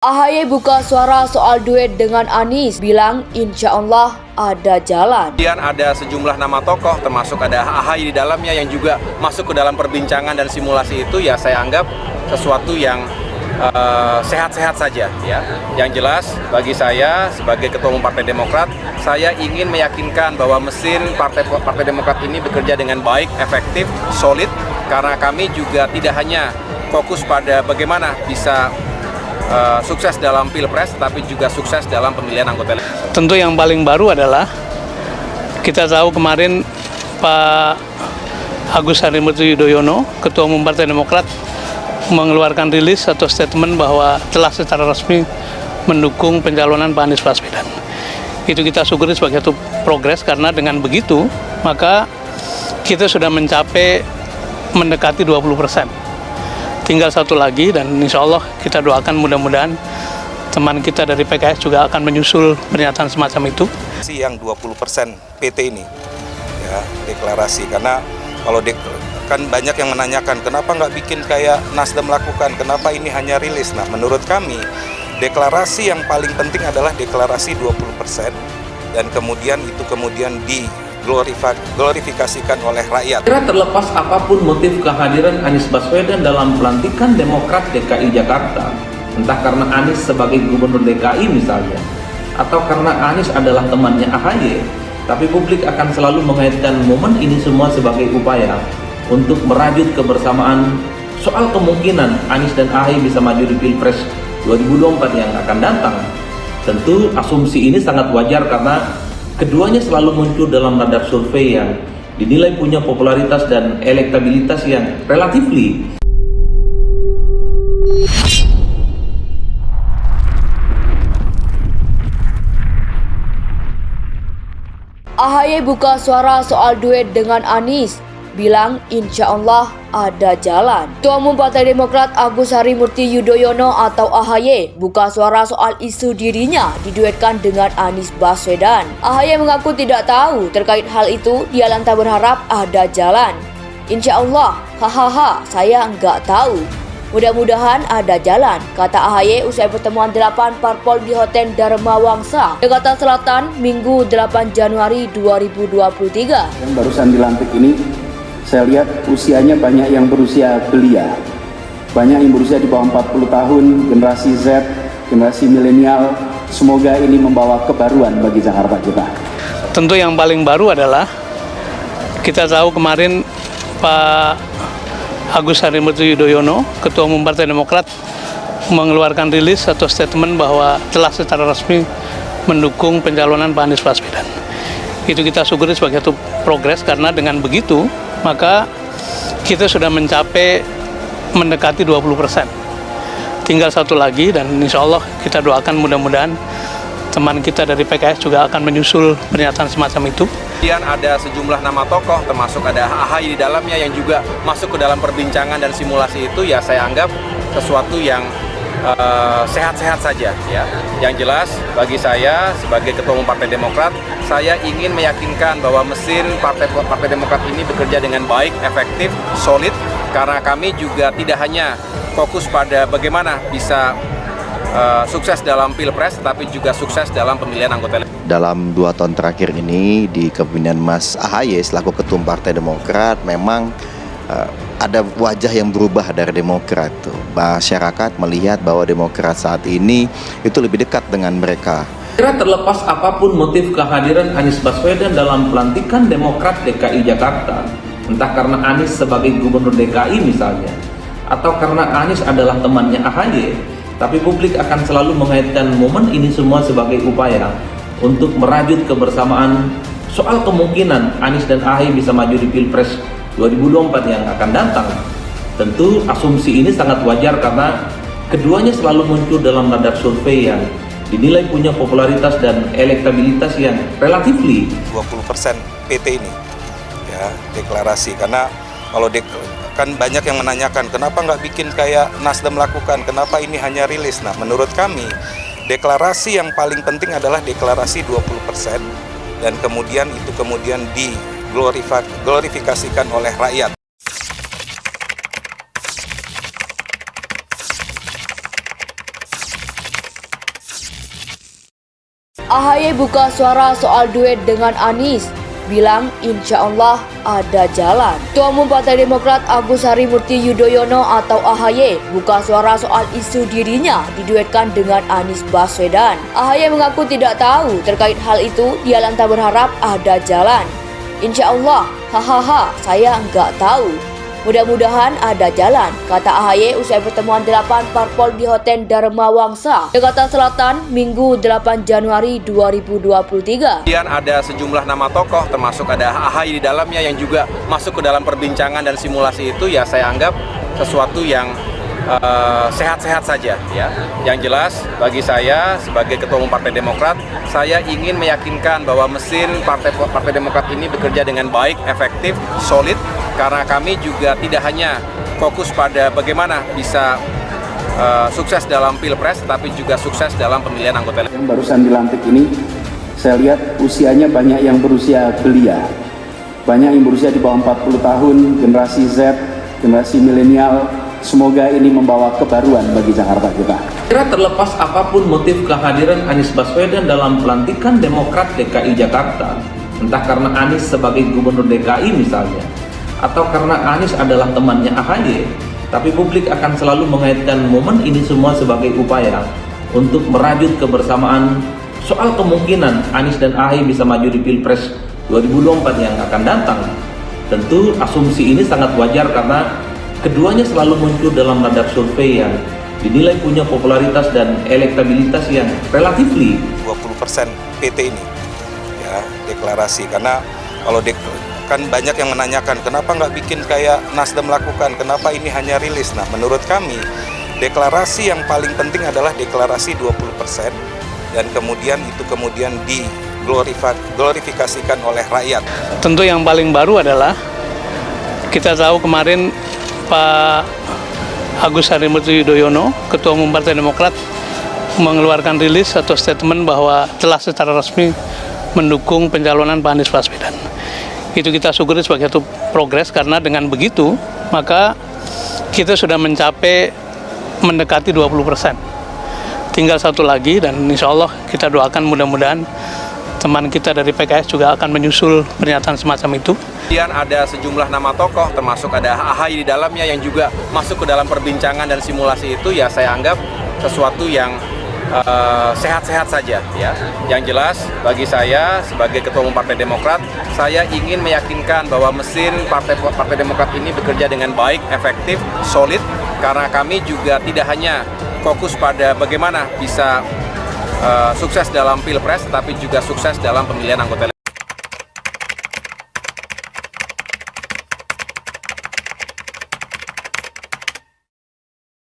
AHY buka suara soal duet dengan Anies, bilang insya Allah ada jalan. Kemudian ada sejumlah nama tokoh, termasuk ada AHY di dalamnya yang juga masuk ke dalam perbincangan dan simulasi itu, ya saya anggap sesuatu yang sehat-sehat saja. Ya. Yang jelas bagi saya sebagai Ketua Umum Partai Demokrat, saya ingin meyakinkan bahwa mesin Partai Demokrat ini bekerja dengan baik, efektif, solid, karena kami juga tidak hanya fokus pada bagaimana bisa sukses dalam Pilpres, tapi juga sukses dalam pemilihan anggota legislatif. Tentu yang paling baru adalah kita tahu kemarin Pak Agus Harimurti Yudhoyono, Ketua Umum Partai Demokrat, mengeluarkan rilis atau statement bahwa telah secara resmi mendukung pencalonan Pak Anies Baswedan. Itu kita syukuri sebagai satu progres, karena dengan begitu maka kita sudah mencapai mendekati 20%. Tinggal satu lagi, dan insya Allah kita doakan mudah-mudahan teman kita dari PKS juga akan menyusul pernyataan semacam itu. Yang 20% PT ini, ya, deklarasi. Karena kalau kan banyak yang menanyakan kenapa nggak bikin kayak Nasdem lakukan, kenapa ini hanya rilis. Nah, menurut kami deklarasi yang paling penting adalah deklarasi 20%, dan kemudian itu glorifikasikan oleh rakyat. Kira terlepas apapun motif kehadiran Anies Baswedan dalam pelantikan Demokrat DKI Jakarta, entah karena Anies sebagai Gubernur DKI misalnya, atau karena Anies adalah temannya AHY, tapi publik akan selalu mengaitkan momen ini semua sebagai upaya untuk merajut kebersamaan soal kemungkinan Anies dan AHY bisa maju di Pilpres 2024 yang akan datang. Tentu asumsi ini sangat wajar karena keduanya selalu muncul dalam radar survei yang dinilai punya popularitas dan elektabilitas yang relatifly. AHY buka suara soal duet dengan Anies, bilang insya Allah ada jalan. Ketua Umum Partai Demokrat Agus Harimurti Yudhoyono atau AHY buka suara soal isu dirinya diduetkan dengan Anies Baswedan. AHY mengaku tidak tahu terkait hal itu, dia lantas berharap ada jalan. Insya Allah, hahaha, saya nggak tahu. Mudah-mudahan ada jalan, kata AHY usai pertemuan 8 parpol di Hotel Dharma Wangsa, Jakarta Selatan, Minggu 8 Januari 2023. Yang barusan dilantik ini, saya lihat usianya banyak yang berusia belia, banyak yang berusia di bawah 40 tahun, generasi Z, generasi milenial. Semoga ini membawa kebaruan bagi Jakarta kita. Tentu yang paling baru adalah kita tahu kemarin Pak Agus Harimurti Yudhoyono, Ketua Umum Partai Demokrat, mengeluarkan rilis atau statement bahwa telah secara resmi mendukung pencalonan Pak Anies Baswedan. Itu kita syukuri sebagai satu progres, karena dengan begitu maka kita sudah mencapai mendekati 20%. Tinggal satu lagi, dan insya Allah kita doakan mudah-mudahan teman kita dari PKS juga akan menyusul pernyataan semacam itu. Kemudian ada sejumlah nama tokoh, termasuk ada AHY di dalamnya yang juga masuk ke dalam perbincangan dan simulasi itu, ya saya anggap sesuatu yang sehat-sehat saja. Ya. Yang jelas bagi saya sebagai Ketua Umum Partai Demokrat, saya ingin meyakinkan bahwa mesin Partai Demokrat ini bekerja dengan baik, efektif, solid, karena kami juga tidak hanya fokus pada bagaimana bisa sukses dalam Pilpres, tapi juga sukses dalam pemilihan anggota legislatif. Dalam 2 tahun terakhir ini di kepemimpinan Mas AHY selaku Ketua Umum Partai Demokrat, memang ada wajah yang berubah dari Demokrat. Masyarakat melihat bahwa Demokrat saat ini itu lebih dekat dengan mereka. Kira terlepas apapun motif kehadiran Anies Baswedan dalam pelantikan Demokrat DKI Jakarta, entah karena Anies sebagai Gubernur DKI misalnya, atau karena Anies adalah temannya AHY, tapi publik akan selalu mengaitkan momen ini semua sebagai upaya untuk merajut kebersamaan soal kemungkinan Anies dan AHY bisa maju di Pilpres 2024 yang akan datang. Tentu asumsi ini sangat wajar karena keduanya selalu muncul dalam radar survei yang dinilai punya popularitas dan elektabilitas yang relatifly. 20% PT ini, ya, deklarasi. Karena kalau kan banyak yang menanyakan kenapa nggak bikin kayak Nasdem lakukan, kenapa ini hanya rilis. Nah, menurut kami deklarasi yang paling penting adalah deklarasi 20%, dan kemudian itu glorifikasikan oleh rakyat. AHY buka suara soal duet dengan Anies, bilang insya Allah ada jalan. Ketua Umum Partai Demokrat Agus Harimurti Yudhoyono atau AHY buka suara soal isu dirinya diduetkan dengan Anies Baswedan. AHY mengaku tidak tahu terkait hal itu, dia lantas berharap ada jalan. Insya Allah, hahaha, saya nggak tahu. Mudah-mudahan ada jalan, kata AHY usai pertemuan 8 parpol di Hotel Dharma Wangsa, Jakarta Selatan, Minggu 8 Januari 2023. Kemudian ada sejumlah nama tokoh, termasuk ada AHY di dalamnya yang juga masuk ke dalam perbincangan dan simulasi itu, ya saya anggap sesuatu yang sehat-sehat saja, ya. Yang jelas bagi saya sebagai Ketua Umum Partai Demokrat, saya ingin meyakinkan bahwa mesin Partai Demokrat ini bekerja dengan baik, efektif, solid, karena kami juga tidak hanya fokus pada bagaimana bisa sukses dalam Pilpres, tapi juga sukses dalam pemilihan anggota. Yang barusan dilantik ini, saya lihat usianya banyak yang berusia belia, banyak yang berusia di bawah 40 tahun, generasi Z, generasi milenial. Semoga ini membawa kebaruan bagi Jakarta kita. Kira terlepas apapun motif kehadiran Anies Baswedan dalam pelantikan Demokrat DKI Jakarta, entah karena Anies sebagai Gubernur DKI misalnya, atau karena Anies adalah temannya AHY, tapi publik akan selalu mengaitkan momen ini semua sebagai upaya untuk merajut kebersamaan soal kemungkinan Anies dan AHY bisa maju di Pilpres 2024 yang akan datang. Tentu asumsi ini sangat wajar karena keduanya selalu muncul dalam radar survei yang dinilai punya popularitas dan elektabilitas yang relatifly 20% PT ini, ya, deklarasi. Karena kalau kan banyak yang menanyakan kenapa nggak bikin kayak Nasdem lakukan, kenapa ini hanya rilis. Nah, menurut kami deklarasi yang paling penting adalah deklarasi 20% dan kemudian itu kemudian diglorifikasikan oleh rakyat. Tentu yang paling baru adalah kita tahu kemarin Pak Agus Harimurti Yudhoyono, Ketua Umum Partai Demokrat, mengeluarkan rilis atau statement bahwa telah secara resmi mendukung pencalonan Pak Anies Baswedan. Itu kita syukuri sebagai satu progres, karena dengan begitu maka kita sudah mencapai mendekati 20%. Tinggal satu lagi dan insya Allah kita doakan mudah-mudahan teman kita dari PKS juga akan menyusul pernyataan semacam itu. Kemudian ada sejumlah nama tokoh, termasuk ada AHY di dalamnya yang juga masuk ke dalam perbincangan dan simulasi itu, ya saya anggap sesuatu yang sehat-sehat saja, ya. Yang jelas bagi saya sebagai Ketua Umum Partai Demokrat, saya ingin meyakinkan bahwa mesin Partai Demokrat ini bekerja dengan baik, efektif, solid, karena kami juga tidak hanya fokus pada bagaimana bisa sukses dalam Pilpres, tapi juga sukses dalam pemilihan anggota.